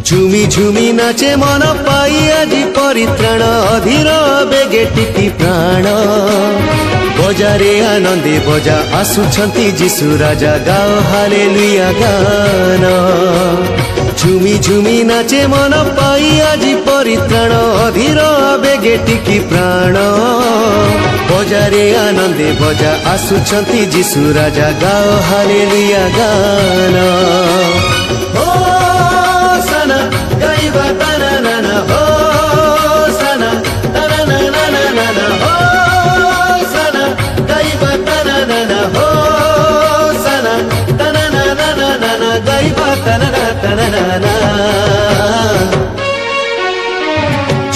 झुमी झुमी नाचे मन पाई आजी परित्राण अधीर बेगे टिकी प्राण बजारे आनंदे बजा आसुछंती जीशु राजा गाओ हालेलुया गान झुमी झुमी नाचे मन पाई आजी परित्राण अधीर बेगे टिकी प्राण बजारे आनंदे बजा आसुछंती जीशु राजा गाओ हालेलुया गान गाइबा तना नाना हो सना तना नाना नाना हो सना गाइबा तना नाना हो सना तना नाना नाना गाइबा तना नाना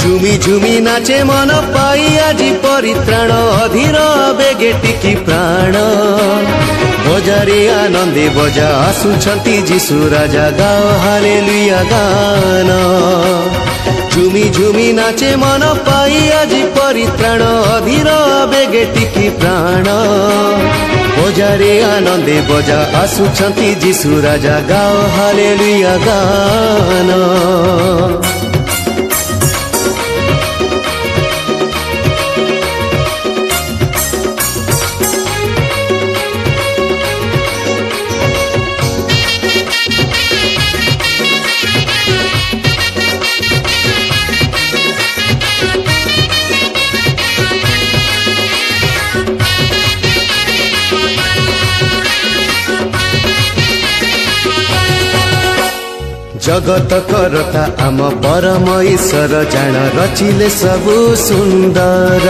झुमी झुमी नाचे मन पाई आजी परित्राण अधीर बेगे टिकी प्राण बजारे आनंदे बजा आसुछंती जीशु राजा गाओ हालेलुया गान झुमी झुमी नाचे मन पाई आजी परित्राण अधीर बेगे टिकी प्राण बजारे आनंदे बजा आसुछंती जीशु राजा गाओ हालेलुया गान जगत करता आम परम ईश्वर जान रचिले सबु सुंदर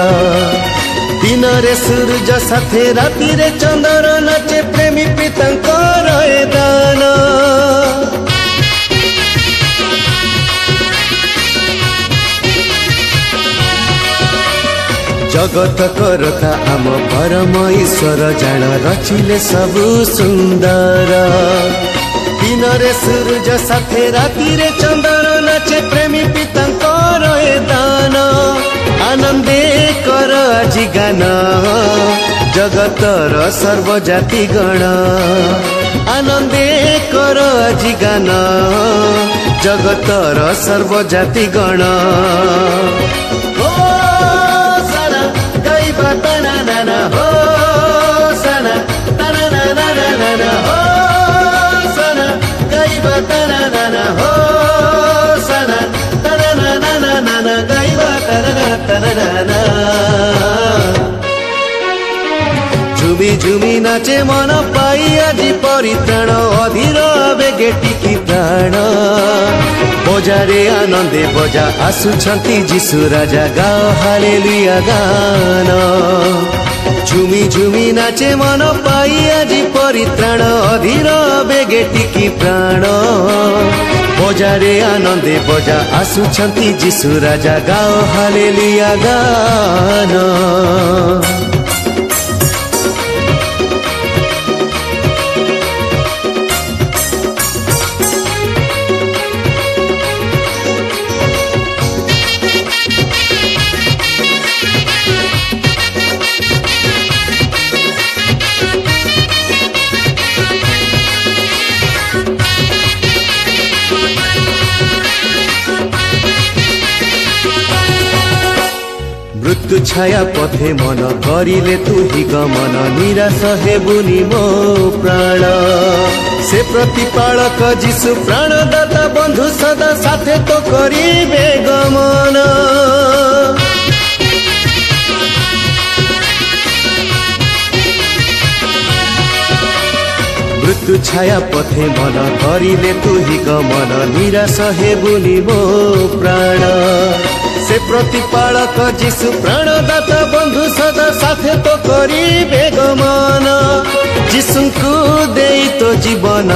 दिन रे सूरज साथे राति रे चंदर नाचे प्रेमी पितांकर दान जगत करता आम परम ईश्वर जान रचिले सबु सुंदर दिन रे सूरज साथे राति रे चंदन नाचे प्रेमी पितांकर दान आनंदे कर आजी गान जगतर सर्वजाति गण आनंदे कर आजी गान जगतर सर्वजाति गण हो सना गाइबा तना नाना हो सना तना नाना नाना हो तना नाना हो सना तना नाना नाना गाइबा तना नाना झुमी झुमी नाचे मन पाई आजी परित्राण अधीर बेगे टिकी प्राण बजारे आनंदे बजा आसुछंती जीशु राजा गाओ हालेलुया गान झुमी झुमी नाचे मन पाई आजी परित्राण अधीर बेगे टिकी प्राण बजारे आनंदे बजा आसुछंती जीशु राजा गाओ हालेलुया गान मृत्यु छाया पथे मन करिले तू ही गमन निराश हेबुनी मो प्राण से प्रतिपालक जीशु प्राणदाता बंधु सदा साथे तो करिबे गमन मृत्यु छाया पथे मन करिले तू ही गमन निराश हेबुनी मो प्राण से प्रतिपालक जीशु प्राणदाता बंधु सदा साथे तो करिबे गमन जीशुଙ୍କୁ देई तो जीवन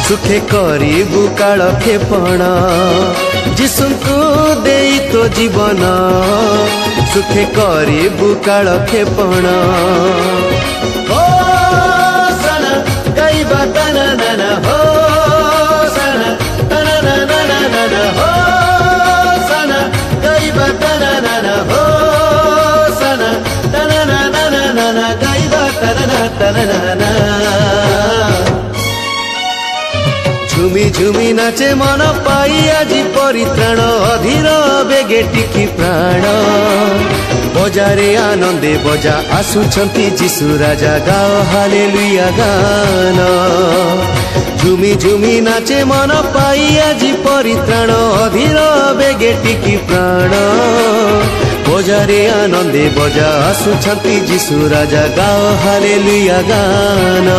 सुखे करिबु काल खेपण जीशुଙ୍କୁ देई तो जीवन सुखे करिबु काल खेपण हो सना गाइबा तना नाना हो सना तना नाना नाना हो तना नाना हो सना तना नाना नाना गाइबा तना नाना झुमी झुमी नाचे मन पाई आजी परित्राण अधीर बेगे टिकी प्राण बजारे आनंदे बजा आसुछंती जीशु राजा गाओ हालेलुया गान झुमी झुमी नाचे मन पाई आजी परित्राण अधीर बेगे टिकी प्राण बजारे आनंदे बजा आसुछंती जीशु राजा गाओ हालेलुया गान।